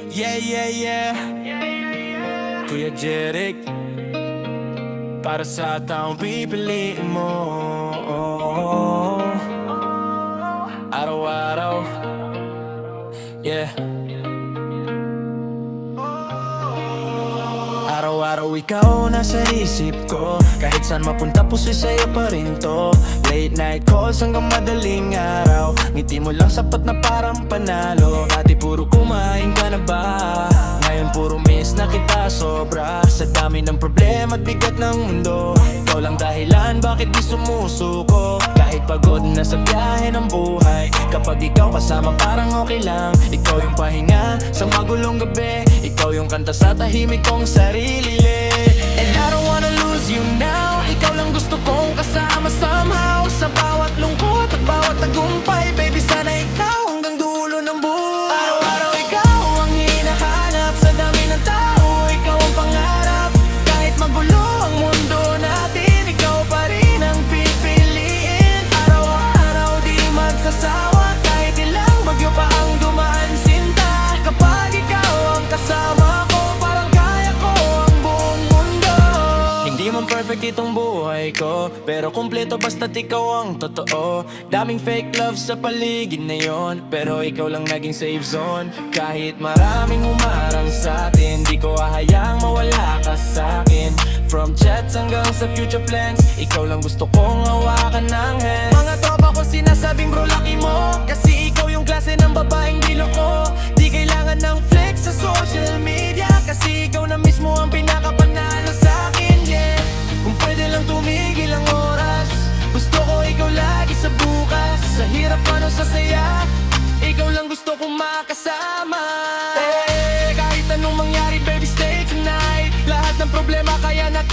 Yeah, yeah, yeah. Kuya Jeric, para sa taong pipiliin mo. Araw-araw, yeah. Araw-araw ikaw nasa isip ko. Kahit saan mapunta puso'y sa'yo pa rin to. Late night calls hanggang madaling araw. Ngiti mo lang sapat na parang panalo. Dati puro kumain ka na ba? Ngayon puro miss na kita sobra. Sa dami ng problema at bigat ng mundo, ikaw lang dahilan bakit di sumusuko. Kahit pagod na sa biyahe ng buhay, kapag ikaw kasama parang okay lang. Ikaw yung pahinga sa magulong gabi. Ikaw yung kanta sa tahimik kong sarili. And I don't wanna lose you now. Ikaw lang gusto kong kasama somehow. Sa bawat lungkot at bawat tagumpay, baby sana ikaw hanggang dulo ng buhay. Araw-araw ikaw ang hinahanap. Sa dami ng tao, ikaw ang pangarap. Kahit magulo ang mundo natin, ikaw pa rin ang pipiliin. Araw-araw di magsasawa, kahit ilang bagyo pa ang dumaan sinta. Kapag ikaw ang kasama ko, parang kaya ko ang buong mundo. Hindi man perfect itong buhay ko, pero kumpleto basta't ikaw ang totoo. Daming fake love sa paligid na yon, pero ikaw lang naging safe zone. Kahit maraming humarang sa atin, di ko hahayaang mawala ka sa'kin. From chats hanggang sa future plans, ikaw lang gusto kong hawakan ng hand. Mga tropa ko sinasabing bro laki mo, kasi ikaw yung klase ng babaeng di loko. Di kailangan ng flex sa social media, kasi ikaw na mismo ang pinakapanalo sa'kin, yeah. Kung pwede lang tumigil ang oras, gusto ko ikaw lagi sa bukas. Sa hirap man o sa saya, ikaw lang gusto kong makasama. Kahit anong mangyari baby stay tonight. Lahat ng problema kaya natin